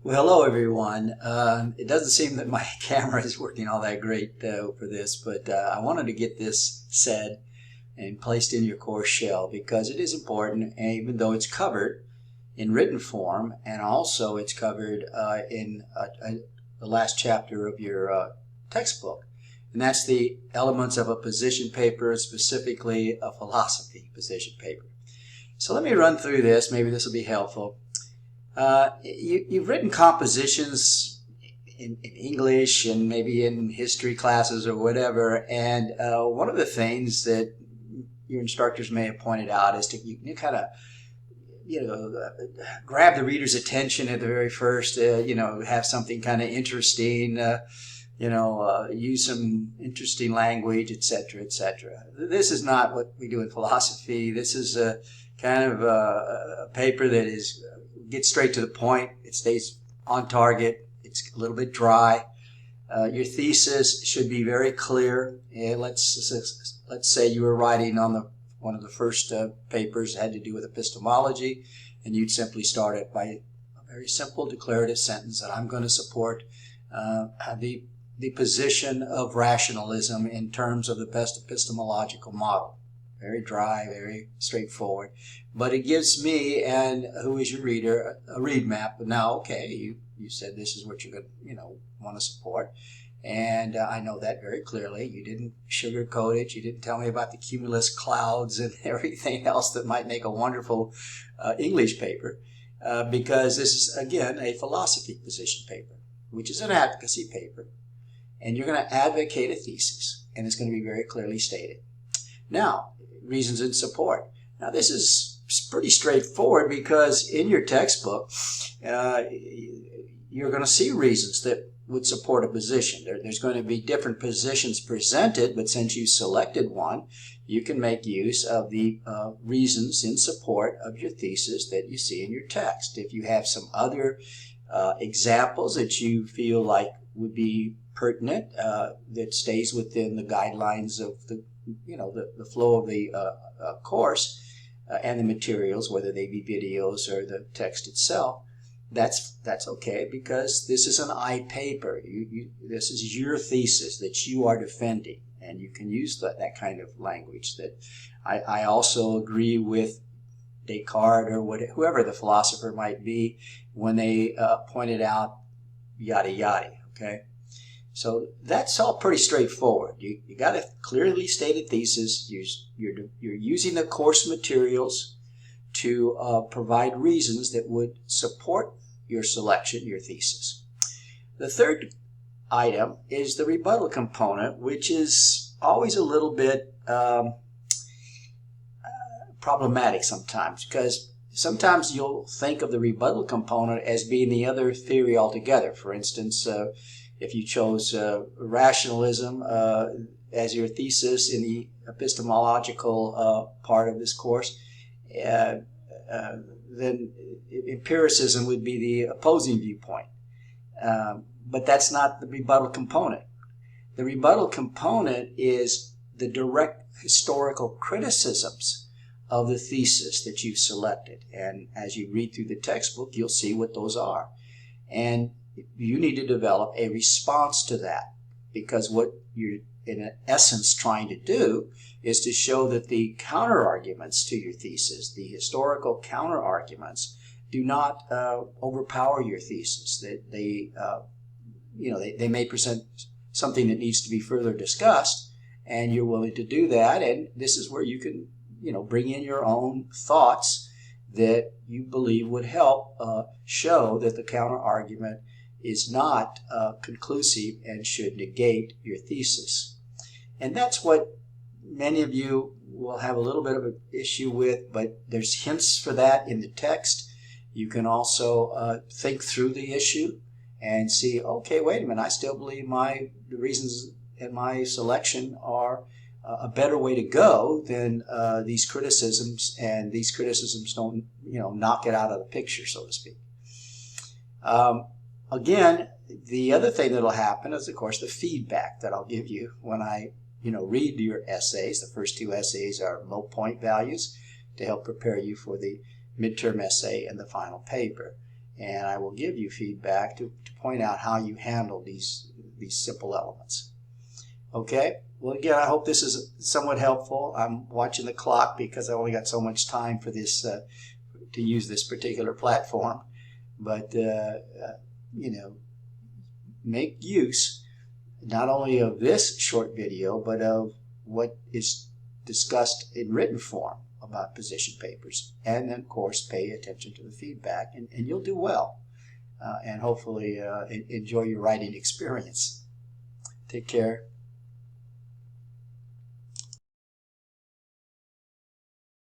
Well, hello everyone. It doesn't seem that my camera is working all that great for this, but I wanted to get this said and placed in your course shell because it is important, and even though it's covered in written form, and also it's covered in the last chapter of your textbook, and that's the elements of a position paper, specifically a philosophy position paper. So let me run through this. Maybe this will be helpful. You've written compositions in English and maybe in history classes or whatever, and one of the things that your instructors may have pointed out is to you kind of grab the reader's attention at the very first, have something kind of interesting, use some interesting language, etc., etc. This is not what we do in philosophy. This is a kind of a paper that gets straight to the point. It stays on target. It's a little bit dry. Your thesis should be very clear. Let's say you were writing on one of the first papers that had to do with epistemology, and you'd simply start it by a very simple declarative sentence that I'm going to support the position of rationalism in terms of the best epistemological model. Very dry, very straightforward. But it gives me, and who is your reader, a read map. Now, okay, you said this is what you're going to, want to support. And I know that very clearly. You didn't sugarcoat it. You didn't tell me about the cumulus clouds and everything else that might make a wonderful English paper. Because this is, again, a philosophy position paper, which is an advocacy paper. And you're going to advocate a thesis. And it's going to be very clearly stated. Now, reasons in support. Now, this is pretty straightforward because in your textbook, you're going to see reasons that would support a position. There's going to be different positions presented, but since you selected one, you can make use of the reasons in support of your thesis that you see in your text. If you have some other examples that you feel like would be pertinent, that stays within the guidelines of the flow of the course and the materials, whether they be videos or the text itself, that's okay, because this is an I paper. This is your thesis that you are defending, and you can use that kind of language. That I also agree with Descartes or whoever the philosopher might be when they pointed out yada yada. Okay. So that's all pretty straightforward. You got a clearly stated thesis. You're using the course materials to provide reasons that would support your selection, your thesis. The third item is the rebuttal component, which is always a little bit problematic sometimes, because sometimes you'll think of the rebuttal component as being the other theory altogether. For instance, if you chose rationalism as your thesis in the epistemological part of this course, then empiricism would be the opposing viewpoint. But that's not the rebuttal component. The rebuttal component is the direct historical criticisms of the thesis that you've selected. And as you read through the textbook, you'll see what those are. And you need to develop a response to that, because what you're in essence trying to do is to show that the counter-arguments to your thesis, the historical counter-arguments, do not overpower your thesis. That they may present something that needs to be further discussed, and you're willing to do that. And this is where you can, bring in your own thoughts that you believe would help show that the counter-argument is not conclusive and should negate your thesis. And that's what many of you will have a little bit of an issue with, but there's hints for that in the text. You can also think through the issue and see, okay, wait a minute, I still believe the reasons in my selection are a better way to go than these criticisms, and these criticisms don't, knock it out of the picture, so to speak. Again, the other thing that'll happen is, of course, the feedback that I'll give you when I, read your essays. The first two essays are low point values to help prepare you for the midterm essay and the final paper. and I will give you feedback to point out how you handle these simple elements. Okay? Well, again, I hope this is somewhat helpful. I'm watching the clock because I only got so much time for this to use this particular platform. But, you know, make use not only of this short video, but of what is discussed in written form about position papers. And then, of course, pay attention to the feedback, and you'll do well. And hopefully enjoy your writing experience. Take care.